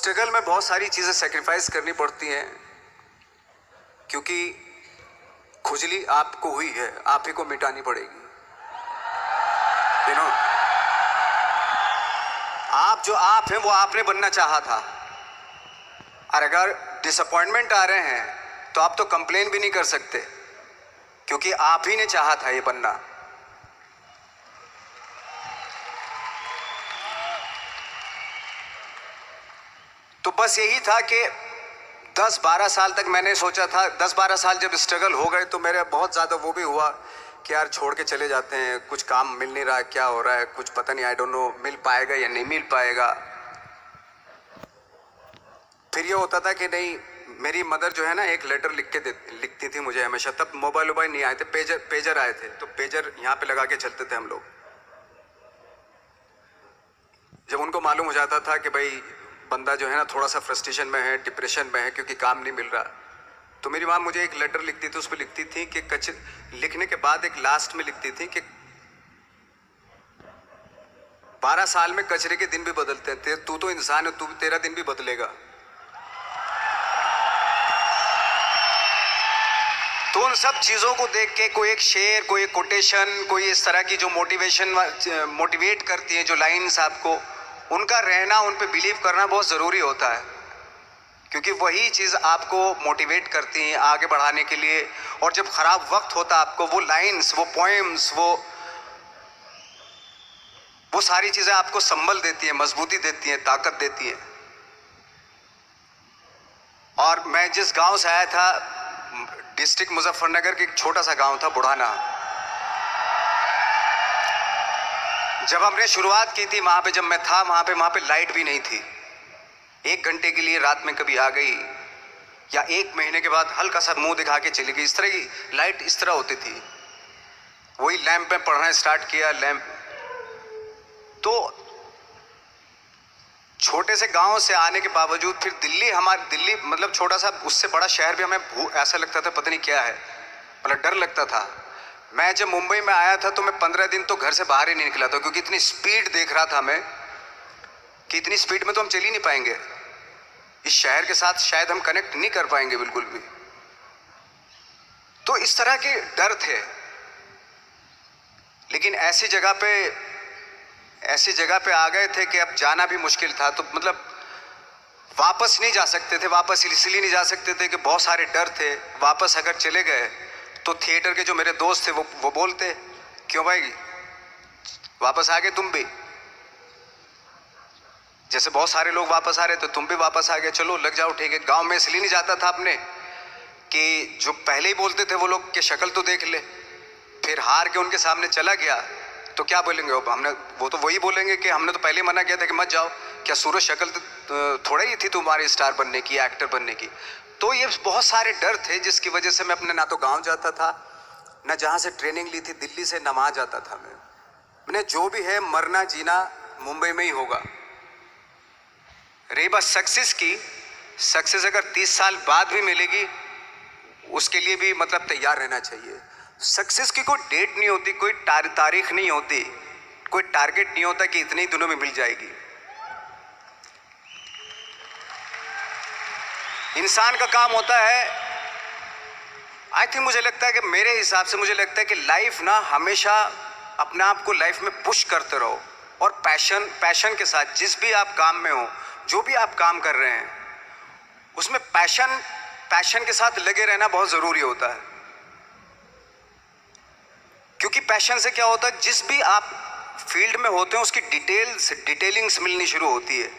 Struggle में बहुत सारी चीज़ें सेक्रीफाइस करनी पड़ती हैं, क्योंकि खुजली आपको हुई है, आप ही को मिटानी पड़ेगी। यू नो, आप जो आप हैं वो आपने बनना चाहा था, और अगर डिसअपॉइंटमेंट आ रहे हैं तो आप तो कंप्लेन भी नहीं कर सकते, क्योंकि आप ही ने चाहा था ये बनना। तो बस यही था कि 10-12 साल तक मैंने सोचा था, 10-12 साल जब स्ट्रगल हो गए तो मेरे बहुत ज़्यादा वो भी हुआ कि यार छोड़ के चले जाते हैं, कुछ काम मिल नहीं रहा है, क्या हो रहा है कुछ पता नहीं, आई डोंट नो मिल पाएगा या नहीं मिल पाएगा। फिर ये होता था कि नहीं, मेरी मदर जो है ना एक लेटर लिखती थी मुझे हमेशा। तब मोबाइल नहीं आए थे, पेजर आए थे, तो पेजर यहाँ पे लगा के चलते थे हम लोग। जब उनको मालूम हो जाता था कि भाई बंदा जो है ना थोड़ा सा फ्रस्ट्रेशन में है, डिप्रेशन में है क्योंकि काम नहीं मिल रहा, तो मेरी माँ मुझे एक लेटर लिखती थी। उस पर लिखती थी कि लिखने के बाद एक लास्ट में लिखती थी कि 12 साल में कचरे के दिन भी बदलते हैं, तू तो इंसान है, तेरा दिन भी बदलेगा। तो उन सब चीज़ों को देख के कोई एक शेर, कोई एक कोटेशन, कोई इस तरह की जो मोटिवेट करती है, जो लाइन्स आपको, उनका रहना, उन पे बिलीव करना बहुत ज़रूरी होता है, क्योंकि वही चीज़ आपको मोटिवेट करती हैं आगे बढ़ाने के लिए। और जब ख़राब वक्त होता है आपको वो लाइन्स, वो पोएम्स, वो सारी चीज़ें आपको संबल देती हैं, मजबूती देती हैं, ताकत देती हैं। और मैं जिस गांव से आया था, डिस्ट्रिक्ट मुजफ्फरनगर के एक छोटा सा गांव था बुढ़ाना, जब हमने शुरुआत की थी वहाँ पे, जब मैं था वहाँ पे लाइट भी नहीं थी। 1 घंटे के लिए रात में कभी आ गई, या 1 महीने के बाद हल्का सा मुंह दिखा के चली गई। इस तरह की लाइट इस तरह होती थी। वही लैंप में पढ़ना स्टार्ट किया, लैंप। तो छोटे से गांव से आने के बावजूद फिर दिल्ली मतलब छोटा सा, उससे बड़ा शहर भी हमें ऐसा लगता था पता नहीं क्या है, मतलब डर लगता था। मैं जब मुंबई में आया था तो मैं 15 दिन तो घर से बाहर ही नहीं निकला था, क्योंकि इतनी स्पीड देख रहा था मैं कि इतनी स्पीड में तो हम चल ही नहीं पाएंगे, इस शहर के साथ शायद हम कनेक्ट नहीं कर पाएंगे बिल्कुल भी। तो इस तरह के डर थे। लेकिन ऐसी जगह पे आ गए थे कि अब जाना भी मुश्किल था। तो मतलब वापस नहीं जा सकते थे। वापस इसलिए नहीं जा सकते थे कि बहुत सारे डर थे। वापस अगर चले गए तो थिएटर के जो मेरे दोस्त थे वो बोलते, क्यों भाई वापस आ गए तुम भी, जैसे बहुत सारे लोग वापस आ रहे तो तुम भी वापस आ गए, चलो लग जाओ, ठीक है। गांव में इसलिए नहीं जाता था अपने कि जो पहले ही बोलते थे वो लोग कि शक्ल तो देख ले, फिर हार के उनके सामने चला गया तो क्या बोलेंगे वो तो वही बोलेंगे कि हमने तो पहले मना किया था कि मत जाओ, क्या सूरज शक्ल तो थोड़ा ही थी तुम्हारी स्टार बनने की, एक्टर बनने की। तो ये बहुत सारे डर थे जिसकी वजह से मैं अपने ना तो गाँव जाता था, ना जहाँ से ट्रेनिंग ली थी दिल्ली से, ना वहाँ जाता था। मैंने जो भी है मरना जीना मुंबई में ही होगा। रही बात सक्सेस की, सक्सेस अगर 30 साल बाद भी मिलेगी उसके लिए भी मतलब तैयार रहना चाहिए। सक्सेस की कोई डेट नहीं होती, कोई तारीख नहीं होती, कोई टारगेट नहीं होता कि इतने ही दिनों में मिल जाएगी। इंसान का काम होता है, आई थिंक मुझे लगता है कि मेरे हिसाब से मुझे लगता है कि लाइफ ना हमेशा अपने आप को लाइफ में पुश करते रहो, और पैशन के साथ जिस भी आप काम में हो, जो भी आप काम कर रहे हैं उसमें पैशन के साथ लगे रहना बहुत ज़रूरी होता है। क्योंकि पैशन से क्या होता है, जिस भी आप फील्ड में होते हैं उसकी डिटेलिंग्स मिलनी शुरू होती है।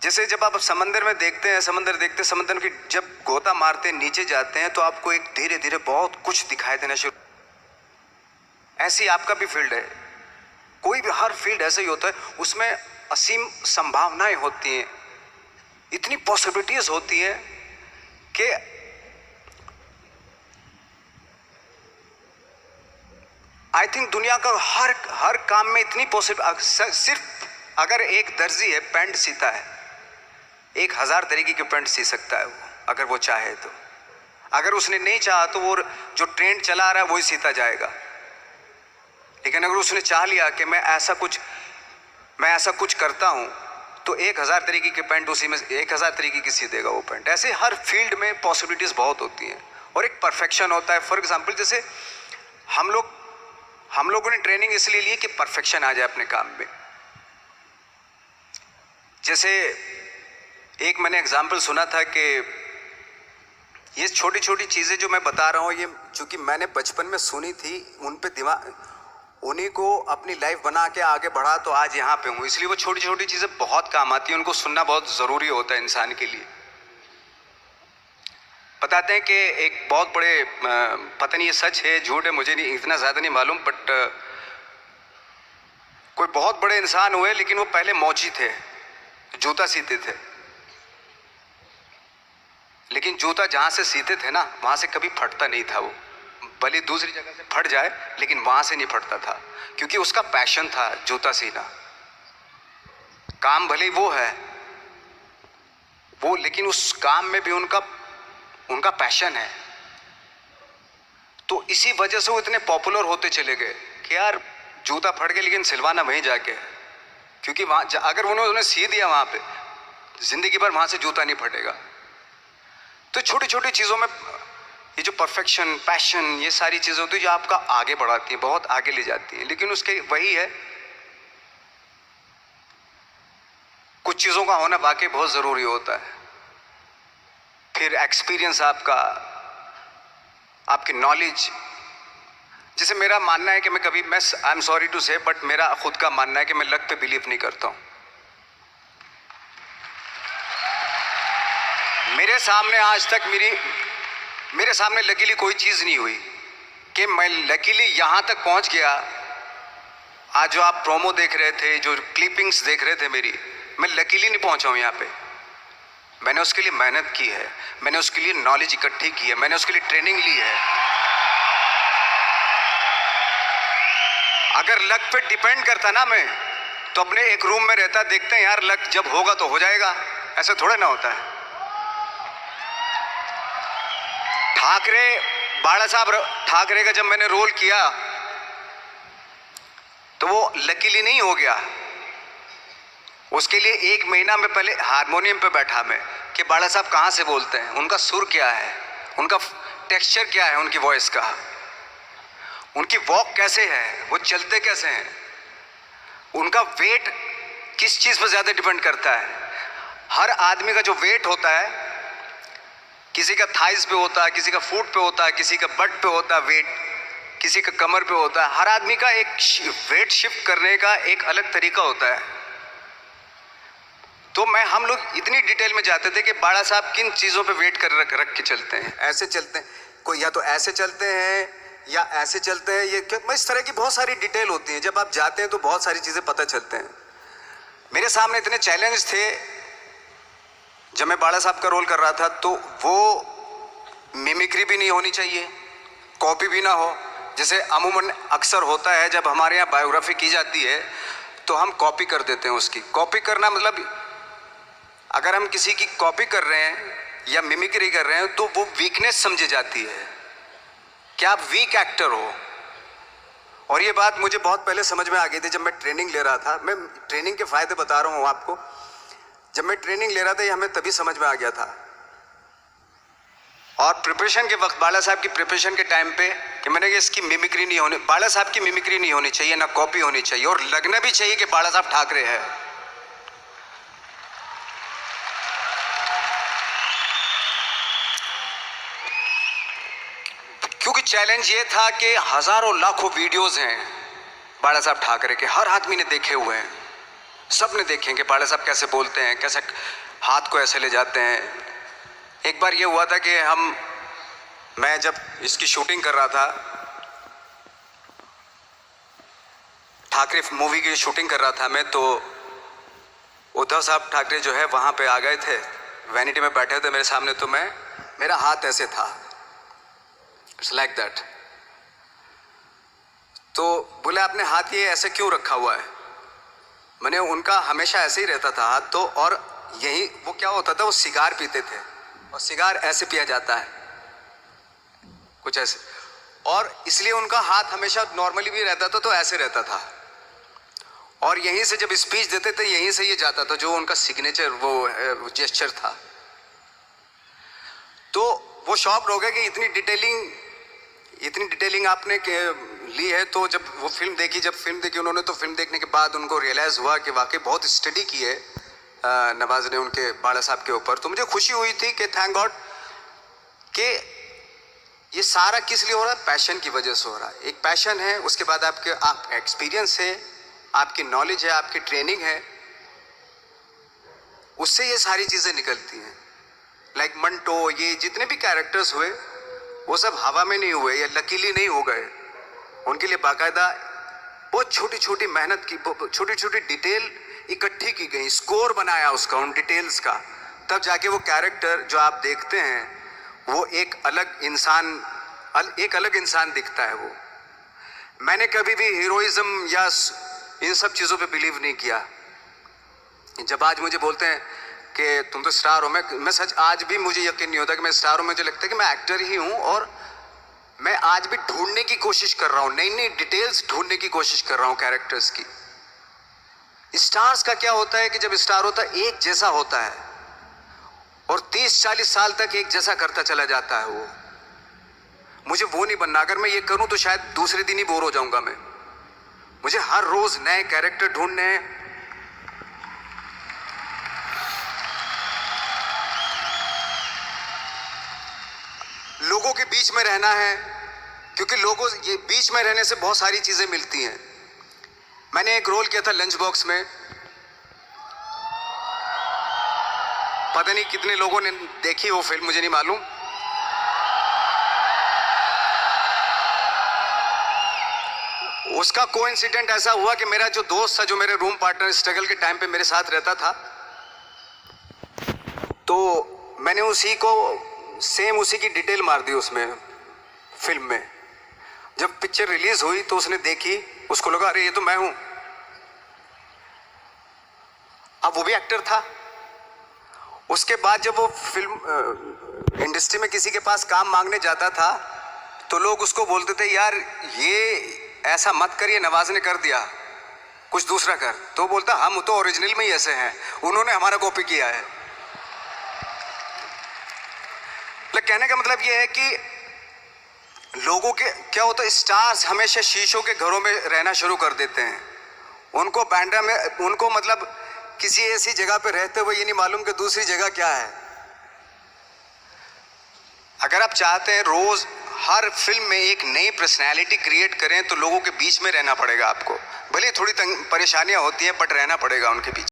जैसे जब आप समंदर में देखते हैं, समंदर की जब गोता मारते हैं, नीचे जाते हैं तो आपको एक धीरे धीरे बहुत कुछ दिखाई देना शुरू। ऐसी आपका भी फील्ड है, कोई भी हर फील्ड ऐसा ही होता है, उसमें असीम संभावनाएं होती हैं, इतनी पॉसिबिलिटीज होती हैं कि आई थिंक दुनिया का हर काम में इतनी सिर्फ अगर एक दर्जी है पैंट सीता है, 1000 तरीके के पैंट सी सकता है वो, अगर वो चाहे तो। अगर उसने नहीं चाहा तो वो जो ट्रेंड चला आ रहा है वही सीता जाएगा। लेकिन अगर उसने चाह लिया कि मैं ऐसा कुछ करता हूँ, तो 1000 तरीके के पैंट उसी में 1000 तरीके की सी देगा वो पैंट। ऐसे हर फील्ड में पॉसिबिलिटीज़ बहुत होती हैं और एक परफेक्शन होता है। फॉर एग्जांपल जैसे हम लोगों ने ट्रेनिंग इसलिए ली कि परफेक्शन आ जाए अपने काम में। जैसे एक मैंने एग्जांपल सुना था कि ये छोटी छोटी चीज़ें जो मैं बता रहा हूँ, ये चूँकि मैंने बचपन में सुनी थी, उन पे दिमाग, उन्हीं को अपनी लाइफ बना के आगे बढ़ा तो आज यहाँ पे हूँ। इसलिए वो छोटी छोटी चीज़ें बहुत काम आती हैं, उनको सुनना बहुत ज़रूरी होता है इंसान के लिए। बताते हैं कि एक बहुत बड़े, पता नहीं ये सच है झूठ है, मुझे नहीं इतना ज़्यादा नहीं मालूम, बट कोई बहुत बड़े इंसान हुए लेकिन वो पहले मौची थे, जूता सीते थे। लेकिन जूता जहाँ से सीते थे ना वहाँ से कभी फटता नहीं था। वो भले दूसरी जगह से फट जाए लेकिन वहाँ से नहीं फटता था, क्योंकि उसका पैशन था जूता सीना। काम भले वो है वो, लेकिन उस काम में भी उनका पैशन है। तो इसी वजह से वो इतने पॉपुलर होते चले गए कि यार जूता फट गया लेकिन सिलवाना वहीं जाके, क्योंकि वहाँ अगर उन्होंने सी दिया वहाँ पे, जिंदगी भर वहाँ से जूता नहीं फटेगा। तो छोटी छोटी चीज़ों में ये जो परफेक्शन, पैशन, ये सारी चीज़ें होती है जो आपका आगे बढ़ाती हैं, बहुत आगे ले जाती हैं। लेकिन उसके वही है, कुछ चीज़ों का होना वाकई बहुत ज़रूरी होता है। फिर एक्सपीरियंस आपका, आपकी नॉलेज। जैसे मेरा मानना है कि आई एम सॉरी टू से, बट मेरा खुद का मानना है कि मैं लक पे बिलीव नहीं करता हूँ। मेरे सामने आज तक मेरे सामने लकीली कोई चीज़ नहीं हुई कि मैं लकीली यहाँ तक पहुँच गया। आज जो आप प्रोमो देख रहे थे, जो क्लिपिंग्स देख रहे थे मेरी, मैं लकीली नहीं पहुँचा हूँ यहाँ पे। मैंने उसके लिए मेहनत की है, मैंने उसके लिए नॉलेज इकट्ठी की है, मैंने उसके लिए ट्रेनिंग ली है। अगर लक पे डिपेंड करता ना मैं, तो अपने एक रूम में रहता, देखते हैं यार लक जब होगा तो हो जाएगा, ऐसा थोड़ा ना होता है। बाला साहब ठाकरे का जब मैंने रोल किया तो वो लकीली नहीं हो गया। उसके लिए 1 महीना में पहले हारमोनियम पे बैठा मैं कि बाला साहब कहाँ से बोलते हैं, उनका सुर क्या है, उनका टेक्सचर क्या है, उनकी वॉइस का, उनकी वॉक कैसे है, वो चलते कैसे हैं, उनका वेट किस चीज़ पर ज़्यादा डिपेंड करता है। हर आदमी का जो वेट होता है, किसी का थाइस पे होता है, किसी का फुट पे होता है, किसी का बट पे होता है वेट, किसी का कमर पे होता है। हर आदमी का एक वेट शिफ्ट करने का एक अलग तरीका होता है। तो हम लोग इतनी डिटेल में जाते थे कि बाड़ा साहब किन चीज़ों पे वेट कर रख के चलते हैं, ऐसे चलते हैं, कोई या तो ऐसे चलते हैं या ऐसे चलते हैं, ये इस तरह की बहुत सारी डिटेल होती है। जब आप जाते हैं तो बहुत सारी चीज़ें पता चलते हैं। मेरे सामने इतने चैलेंज थे जब मैं बाड़ा साहब का रोल कर रहा था, तो वो मिमिक्री भी नहीं होनी चाहिए, कॉपी भी ना हो। जैसे अमूमन अक्सर होता है जब हमारे यहाँ बायोग्राफी की जाती है तो हम कॉपी कर देते हैं। उसकी कॉपी करना मतलब अगर हम किसी की कॉपी कर रहे हैं या मिमिक्री कर रहे हैं तो वो वीकनेस समझी जाती है कि आप वीक एक्टर हो। और ये बात मुझे बहुत पहले समझ में आ गई थी जब मैं ट्रेनिंग ले रहा था। मैं ट्रेनिंग के फायदे बता रहा हूँ आपको। जब मैं ट्रेनिंग ले रहा था ये हमें तभी समझ में आ गया था। और प्रिपरेशन के वक्त, बाला साहब की प्रिपरेशन के टाइम पे, कि मैंने कि इसकी मिमिक्री नहीं होनी, बाला साहब की मिमिक्री नहीं होनी चाहिए, ना कॉपी होनी चाहिए, और लगना भी चाहिए कि बाला साहब ठाकरे है। क्योंकि चैलेंज ये था कि हजारों लाखों वीडियोस हैं बाला साहब ठाकरे के, हर आदमी ने देखे हुए हैं, सब ने देखे कि बाला साहब कैसे बोलते हैं, कैसे हाथ को ऐसे ले जाते हैं। एक बार ये हुआ था कि मैं जब इसकी शूटिंग कर रहा था, ठाकरे मूवी की शूटिंग कर रहा था मैं, तो उद्धव साहब ठाकरे जो है वहाँ पे आ गए थे, वैनिटी में बैठे थे मेरे सामने। तो मेरा हाथ ऐसे था, इट्स लाइक दैट। तो बोले आपने हाथ ये ऐसे क्यों रखा हुआ है? मैंने उनका हमेशा ऐसे ही रहता था हाथ। तो और यही वो क्या होता था, वो सिगार पीते थे और सिगार ऐसे पिया जाता है कुछ ऐसे, और इसलिए उनका हाथ हमेशा नॉर्मली भी रहता था तो ऐसे रहता था। और यहीं से जब स्पीच देते थे यहीं से ये जाता था, जो उनका सिग्नेचर वो जेस्चर था। तो वो शॉक हो गए कि इतनी डिटेलिंग आपने ली है। तो जब वो फिल्म देखी उन्होंने, तो फिल्म देखने के बाद उनको रियलाइज़ हुआ कि वाकई बहुत स्टडी की है नवाज ने उनके बाला साहब के ऊपर। तो मुझे खुशी हुई थी कि थैंक गॉड कि ये सारा किस लिए हो रहा है, पैशन की वजह से हो रहा है। एक पैशन है, उसके बाद आपका एक्सपीरियंस है, आपकी नॉलेज है, आपकी ट्रेनिंग है, उससे ये सारी चीज़ें निकलती हैं। लाइक मंटो, ये जितने भी कैरेक्टर्स हुए वो सब हवा में नहीं हुए या लकीली नहीं हो गए। उनके लिए बाकायदा बहुत छोटी छोटी मेहनत की, छोटी छोटी डिटेल इकट्ठी की गई, स्कोर बनाया उसका, उन डिटेल्स का, तब जाके वो कैरेक्टर जो आप देखते हैं वो एक अलग इंसान दिखता है। वो मैंने कभी भी हीरोइज्म या इन सब चीज़ों पे बिलीव नहीं किया। जब आज मुझे बोलते हैं कि तुम तो स्टार हो, मैं सच आज भी मुझे यकीन नहीं होता कि मैं स्टार हूँ। मुझे लगता है कि मैं एक्टर ही हूँ, और मैं आज भी ढूंढने की कोशिश कर रहा हूँ, नई नई डिटेल्स ढूंढने की कोशिश कर रहा हूँ कैरेक्टर्स की। स्टार्स का क्या होता है कि जब स्टार होता है एक जैसा होता है और 30-40 साल तक एक जैसा करता चला जाता है। वो मुझे वो नहीं बनना। अगर मैं ये करूं तो शायद दूसरे दिन ही बोर हो जाऊंगा मैं। मुझे हर रोज नए कैरेक्टर ढूंढने हैं। लोगों के बीच में रहना है, क्योंकि लोगों ये बीच में रहने से बहुत सारी चीजें मिलती हैं। मैंने एक रोल किया था लंच बॉक्स में, पता नहीं कितने लोगों ने देखी वो फिल्म, मुझे नहीं मालूम। उसका कोइंसिडेंट ऐसा हुआ कि मेरा जो दोस्त था, जो मेरे रूम पार्टनर स्ट्रगल के टाइम पे मेरे साथ रहता था, तो मैंने उसी की डिटेल मार दी उसमें फिल्म में। जब पिक्चर रिलीज हुई तो उसने देखी, उसको लगा अरे ये तो मैं हूं। अब वो भी एक्टर था। उसके बाद जब वो फिल्म इंडस्ट्री में किसी के पास काम मांगने जाता था तो लोग उसको बोलते थे यार ये ऐसा मत कर, ये नवाज ने कर दिया, कुछ दूसरा कर। तो बोलता हम तो ओरिजिनल में ही ऐसे हैं, उन्होंने हमारा कॉपी किया है। कहने का मतलब ये है कि लोगों के क्या होता है, स्टार्स हमेशा शीशों के घरों में रहना शुरू कर देते हैं। उनको बांद्रा में, उनको मतलब किसी ऐसी जगह पे रहते हुए ये नहीं मालूम कि दूसरी जगह क्या है। अगर आप चाहते हैं रोज हर फिल्म में एक नई पर्सनैलिटी क्रिएट करें तो लोगों के बीच में रहना पड़ेगा आपको। भले थोड़ी परेशानियां होती हैं बट रहना पड़ेगा उनके बीच।